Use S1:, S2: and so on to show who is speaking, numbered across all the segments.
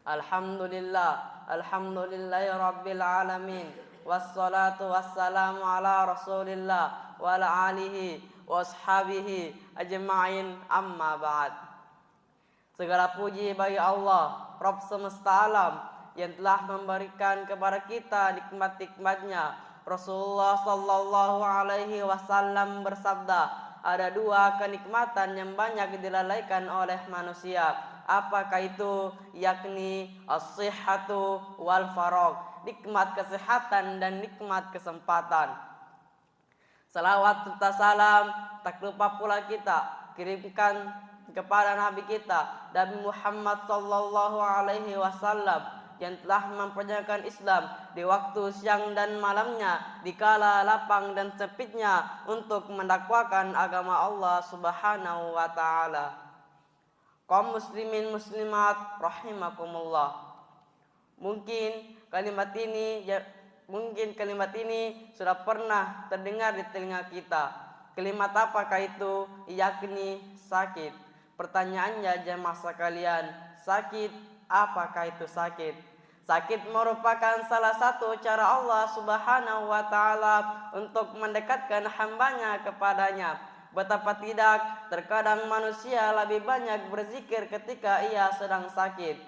S1: Alhamdulillahi rabbil alamin. Wassalatu wassalamu ala Rasulillah wa ala alihi wa ashabihi ajma'in, amma ba'd. Segala puji bagi Allah, Rabb semesta alam, yang telah memberikan kepada kita nikmat-nikmatnya. Rasulullah sallallahu alaihi wasallam bersabda, ada dua kenikmatan yang banyak dilalaikan oleh manusia. Apakah itu? Yakni as-sihhatu wal faragh, nikmat kesehatan dan nikmat kesempatan. Salawat serta salam tak lupa pula kita kirimkan kepada Nabi kita, Nabi Muhammad sallallahu alaihi wasallam, yang telah memperjuangkan Islam di waktu siang dan malamnya, di kala lapang dan sempitnya, untuk mendakwakan agama Allah Subhanahu wa taala. Kaum muslimin muslimat rahimakumullah. Mungkin kalimat ini sudah pernah terdengar di telinga kita. Kalimat apakah itu? Yakni sakit. Pertanyaannya jemaah sekalian, sakit, apakah itu sakit? Sakit merupakan salah satu cara Allah Subhanahu wa taala untuk mendekatkan hambanya kepadanya. Betapa tidak, terkadang manusia lebih banyak berzikir ketika ia sedang sakit.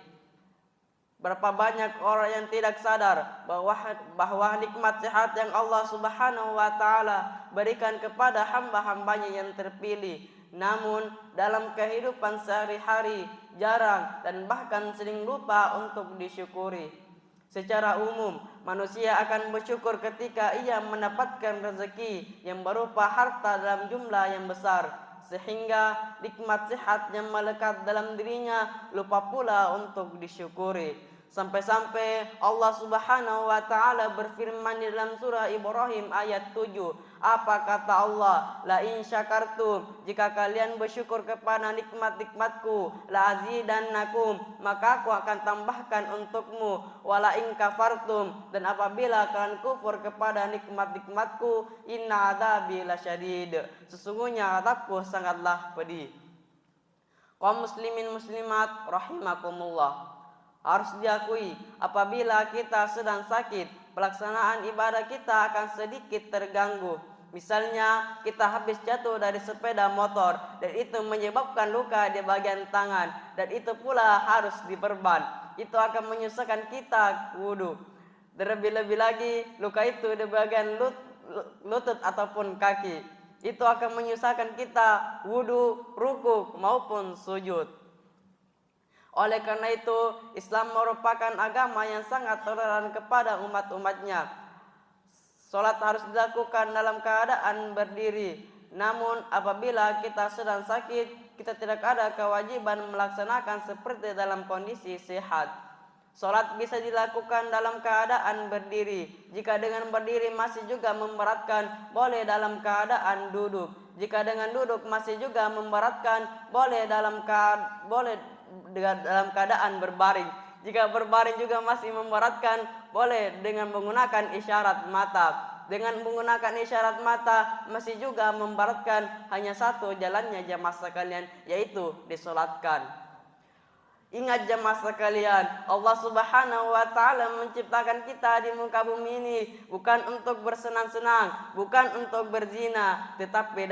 S1: Berapa banyak orang yang tidak sadar bahwa nikmat sehat yang Allah Subhanahu wa taala berikan kepada hamba-hambanya yang terpilih, namun dalam kehidupan sehari-hari jarang dan bahkan sering lupa untuk disyukuri. Secara umum, manusia akan bersyukur ketika ia mendapatkan rezeki yang berupa harta dalam jumlah yang besar, sehingga nikmat sehat yang melekat dalam dirinya lupa pula untuk disyukuri. Sampai-sampai Allah Subhanahu wa taala berfirman di dalam surah Ibrahim ayat 7. Apa kata Allah? La in syakartum, jika kalian bersyukur kepada nikmat-nikmatku, la azidannakum, maka aku akan tambahkan untukmu. Wala in kafartum, dan apabila kalian kufur kepada nikmat-nikmatku, inna adzabi lasyadid, sesungguhnya azabku sangatlah pedih. Kaum muslimin muslimat rahimakumullah, harus diakui, apabila kita sedang sakit, pelaksanaan ibadah kita akan sedikit terganggu. Misalnya, kita habis jatuh dari sepeda motor dan itu menyebabkan luka di bagian tangan, dan itu pula harus diperban. Itu akan menyusahkan kita wudu. Terlebih-lebih lagi, luka itu di bagian lutut ataupun kaki. Itu akan menyusahkan kita wudu, ruku maupun sujud. Oleh karena itu, Islam merupakan agama yang sangat toleran kepada umat-umatnya. Salat harus dilakukan dalam keadaan berdiri. Namun apabila kita sedang sakit, kita tidak ada kewajiban melaksanakan seperti dalam kondisi sehat. Salat bisa dilakukan dalam keadaan berdiri. Jika dengan berdiri masih juga memberatkan, boleh dalam keadaan duduk. Jika dengan duduk masih juga memberatkan, boleh dalam keadaan berbaring. Jika berbaring juga masih memberatkan, boleh dengan menggunakan isyarat mata. Dengan menggunakan isyarat mata masih juga memberatkan, hanya satu jalannya jemaah sekalian, yaitu disolatkan. Ingat jemaah sekalian, Allah Subhanahu wa taala menciptakan kita di muka bumi ini bukan untuk bersenang-senang, bukan untuk berzina, tetapi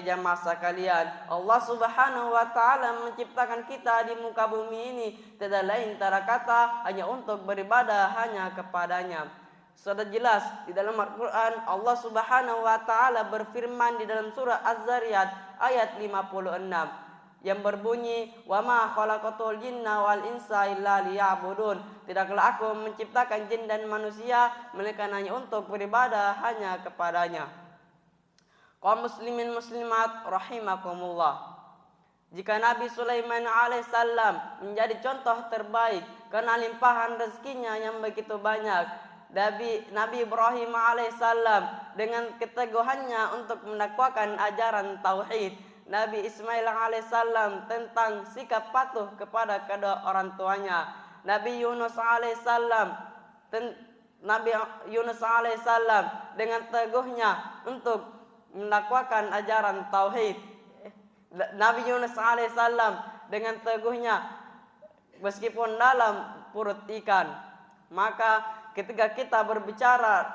S1: jemaah sekalian, Allah Subhanahu wa taala menciptakan kita di muka bumi ini tidak lain tara kata hanya untuk beribadah hanya kepadanya. Sudah jelas di dalam Al-Quran, Allah Subhanahu wa taala berfirman di dalam surah Az-Zariyat ayat 56 yang berbunyi, wa ma khalaqatul jinna wal insa illa liya'budun, tidaklah aku menciptakan jin dan manusia melainkan hanya untuk beribadah hanya kepadanya. Kaum muslimin muslimat rahimakumullah, jika Nabi Sulaiman alaihissalam menjadi contoh terbaik karena limpahan rezekinya yang begitu banyak, Nabi Ibrahim alaihissalam dengan keteguhannya untuk mendakwakan ajaran tauhid, Nabi Ismail alaihissalam tentang sikap patuh kepada kedua orang tuanya, Nabi Yunus alaihissalam dengan teguhnya untuk mendakwakan ajaran tauhid. Nabi Yunus alaihissalam dengan teguhnya meskipun dalam perut ikan. Maka ketika kita berbicara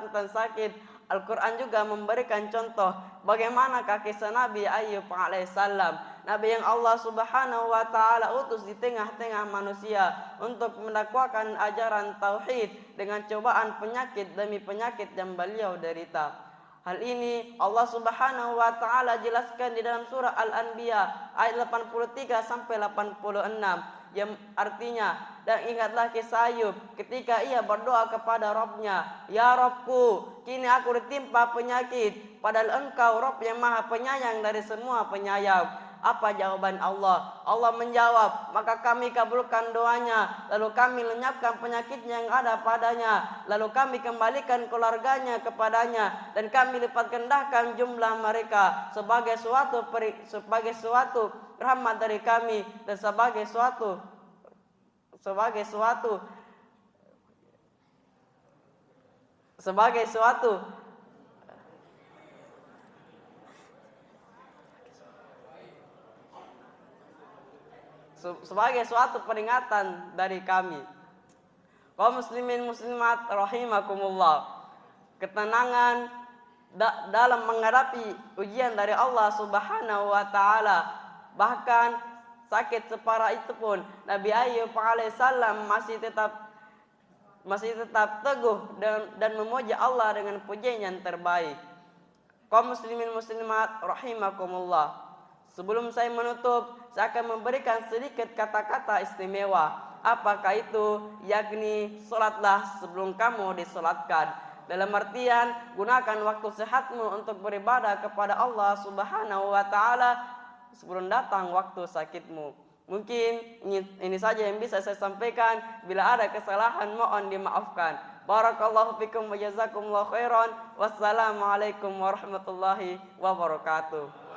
S1: tentang sakit, Al-Quran juga memberikan contoh bagaimana kisah Nabi Ayub alaihissalam, Nabi yang Allah Subhanahu wa taala utus di tengah-tengah manusia untuk mendakwakan ajaran tauhid dengan cobaan penyakit demi penyakit yang beliau derita. Hal ini Allah Subhanahu wa taala jelaskan di dalam surah Al-Anbiya ayat 83 sampai 86, yang artinya, dan ingatlah kisah Ayub ketika ia berdoa kepada Rabbnya, ya Rabbku, kini aku ditimpa penyakit, padahal Engkau Rabb yang maha penyayang dari semua penyayang. Apa jawaban Allah? Allah menjawab, maka kami kabulkan doanya, lalu kami lenyapkan penyakitnya yang ada padanya, lalu kami kembalikan keluarganya kepadanya, dan kami lipat gandakan jumlah mereka sebagai suatu rahmat dari kami, dan sebagai suatu peringatan dari kami. Kaum muslimin muslimat rahimakumullah, ketenangan dalam menghadapi ujian dari Allah Subhanahu wa taala. Bahkan sakit separah itu pun Nabi Ayub alaihissalam masih tetap teguh dan memuji Allah dengan pujian yang terbaik. Kaum muslimin muslimat rahimakumullah, sebelum saya menutup, saya akan memberikan sedikit kata-kata istimewa. Apakah itu? Yakni sholatlah sebelum kamu disolatkan. Dalam artian, gunakan waktu sehatmu untuk beribadah kepada Allah Subhanahu wa taala sebelum datang waktu sakitmu. Mungkin ini saja yang bisa saya sampaikan. Bila ada kesalahan mohon dimaafkan. Barakallahu fikum wa jazakumullahu khairan. Wassalamualaikum warahmatullahi wabarakatuh.